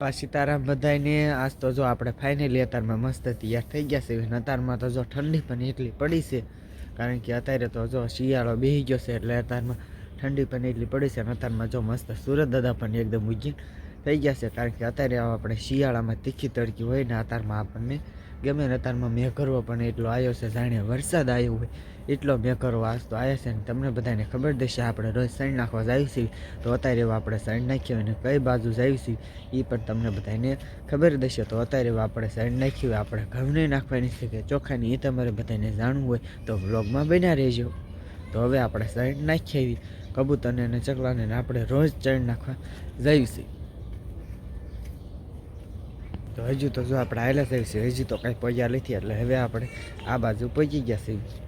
સીતારામ બધાયને આજ તો જો આપણે ફાઇનલી અત્યારમાં મસ્ત તૈયાર થઈ ગયા છે. અત્યારમાં તો જો ઠંડી પણ એટલી પડી છે, કારણ કે અત્યારે તો જો શિયાળો બેસી ગયો છે એટલે અત્યારમાં ઠંડી પણ એટલી પડી છે. અને અત્યારમાં જો મસ્ત સુરત દાદા પણ એકદમ ઉગી થઈ ગયા છે, કારણ કે અત્યારે આપણે શિયાળામાં તીખી તડકી હોય ને અત્યારમાં આપણને ગમે ને. અત્યારમાં મેઘરવો પણ એટલો આવ્યો છે, જાણે વરસાદ આવ્યો હોય એટલો મેઘરવો આજ તો આવ્યો છે. ને તમને બધાને ખબર દેશે આપણે રોજ સણ નાખવા જઈએ છીએ, તો અત્યારે એવા આપણે સણ નાખીએ અને કઈ બાજુ જઈએ છીએ એ પણ તમને બધાને ખબર દેશે. તો અત્યારે આપણે સાઈડ નાખી હોય આપણે ઘઉંને નાખવાની છે કે ચોખાની, એ તમારે બધાને જાણવું હોય તો વ્લોગમાં બન્યા રહેજો. તો હવે આપણે સાઈડ નાખી આવી કબૂતરને અને ચકલાને આપણે રોજ ચણ નાખવા જઈએ છીએ. તો હજુ તો જો આપણે આવેલા જઈએ છીએ, હજી તો કાંઈ પહોંચ્યા નથી, એટલે હવે આપણે આ બાજુ પહોંચી ગયા છીએ.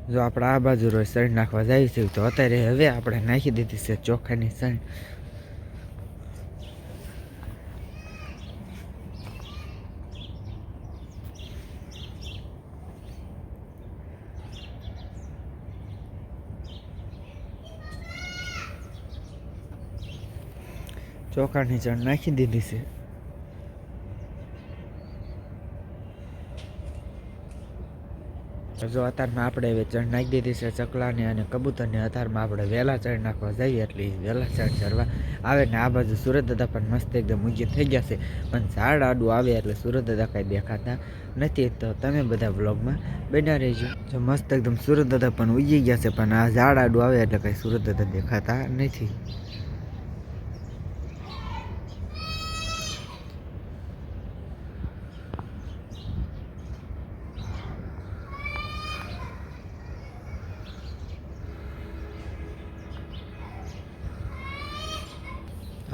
જો આપણે આ બાજુ રોજ સણ નાખવા જઈએ છીએ, તો અત્યારે હવે આપણે નાખી દીધી છે ચોખાની સણ. ચોખાની ચણ નાખી દીધી છે. જો અત્યારમાં આપણે હવે ચણ નાખી દીધી છે ચકલાને અને કબૂતરને. અત્યારમાં આપણે વહેલા ચણ નાખવા જઈએ એટલે વહેલા ચણ ચરવા આવે ને. આ બાજુ સુરત દાદા પણ મસ્ત એકદમ ઊંચી થઈ ગયા છે, પણ ઝાડ આડું આવે એટલે સુરત દાદા કાંઈ દેખાતા નથી. તો તમે બધા બ્લોગમાં બન્યા રહેજો. જો મસ્ત એકદમ સુરત દાદા પણ ઉગી ગયા છે, પણ આ ઝાડ આડું આવે એટલે કાંઈ સુરત દાદા દેખાતા નથી.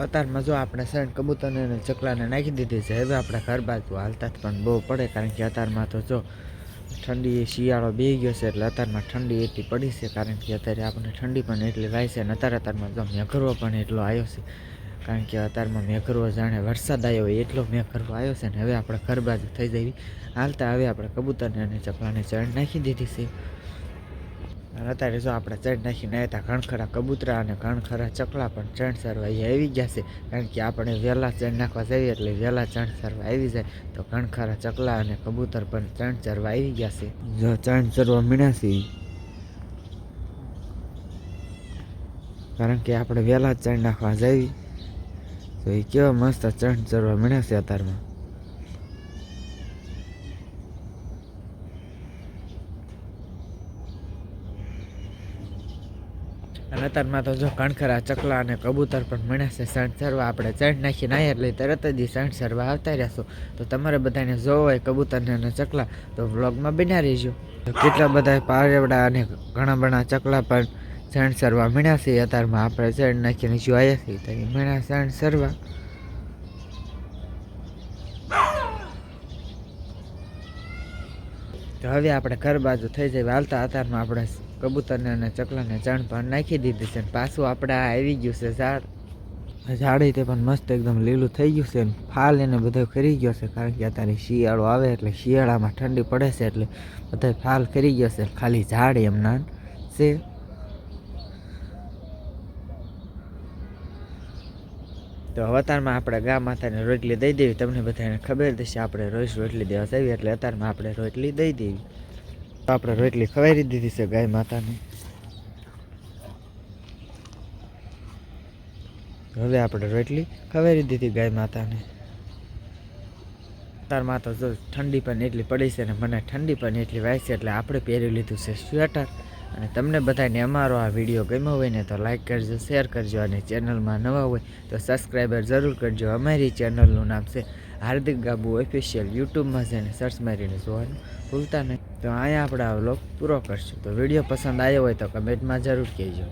અત્યારમાં જો આપણે સણ કબૂતરને અને ચકલાને નાખી દીધી છે. હવે આપણે ઘર બાજુ હાલતા પણ બહુ પડે, કારણ કે અત્યારમાં તો જો ઠંડી શિયાળો બેસી ગયો છે એટલે અત્યારમાં ઠંડી એટલી પડી છે, કારણ કે અત્યારે આપણે ઠંડી પણ એટલી વાય છે. અને અત્યારમાં જો મેઘરવો પણ એટલો આવ્યો છે, કારણ કે અત્યારમાં મેઘરવો જાણે વરસાદ આવ્યો હોય એટલો મેઘરવો આવ્યો છે. ને હવે આપણે ઘર બાજુ થઈ જવી હાલતા. હવે આપણે કબૂતરને અને ચકલાને ચણ નાખી દીધી છે. અને અત્યારે જો આપણે ચણ નાખીને આવ્યા હતા, ઘણ ખરા કબૂતરા અને ઘણ ખરા ચકલા પણ ચણ સરવા આવી ગયા છે, કારણ કે આપણે વહેલા ચણ નાખવા જઈએ એટલે વહેલા ચણ સરવા આવી જાય. તો ઘણ ખરા ચકલા અને કબૂતર પણ ચણ ચરવા આવી ગયા છે. જો ચણ ચરવા મીણ્યા છે, કારણ કે આપણે વહેલા ચણ નાખવા જઈએ તો એ કેવા મસ્ત ચણ ચરવા મીણ્યા છે અત્યારમાં. અને અત્યારમાં તો જો કણખરા ચકલા અને કબૂતર પણ મળ્યા છે સણ સરવા. આપણે ચણ નાખીને આવ્યા એટલે તરત જ સણ સરવા આવતા રહેશો. તો તમારે બધાને જોવો હોય કબૂતરને અને ચકલા તો વ્લોગમાં બન્યા રહેજો. કેટલા બધા પારેવડા અને ઘણા બધા ચકલા પણ સણ સરવા મળ્યા છે. અત્યારમાં આપણે ચણ નાખીને જો આવ્યા છીએ તો મળ્યા સણ સરવા. તો હવે આપણે ઘર બાજુ થઈ જાય હાલતા. અત્યારમાં આપણે કબૂતરને અને ચકલાને ચણ પણ નાખી દીધી છે. પાછું આપણે આ આવી ગયું છે ઝાડ. ઝાડ તે પણ મસ્ત એકદમ લીલું થઈ ગયું છે, ફાલ એને બધો કરી ગયો છે, કારણ કે અત્યારે શિયાળો આવે એટલે શિયાળામાં ઠંડી પડે છે એટલે બધા ફાલ કરી ગયો છે. ખાલી ઝાડ એમના છે. તો અવતારમાં આપણે ગા માતાને રોટલી દઈ દેવી. તમને બધાને ખબર થશે આપણે રોજ રોટલી દેવા જઈએ એટલે અત્યારમાં આપણે રોટલી દઈ દેવી. તો આપણે રોટલી ખવારી દીધી છે ગાય માતાને. હવે આપણે રોટલી ખવારી દીધી ગાય માતાને. અત્યારમાં તો જો ઠંડી પણ એટલી પડી છે ને મને ઠંડી પણ એટલી વાય છે, એટલે આપણે પહેરી લીધું છે સ્વેટર. અને તમને બધાને અમારો આ વિડીયો ગમ્યો હોય ને તો લાઈક કરજો, શેર કરજો, અને ચેનલમાં નવા હોય તો સબસ્ક્રાઈબર જરૂર કરજો. અમારી ચેનલનું નામ છે હાર્દિક ગાબુ ઓફિશિયલ. યુટ્યુબમાં જઈને સર્ચ મારીને જોવાનું ભૂલતા નહીં. તો અહીંયા આપણે આ વ્લોગ પૂરો કરશું. તો વિડીયો પસંદ આવ્યો હોય તો કમેન્ટમાં જરૂર કહેજો.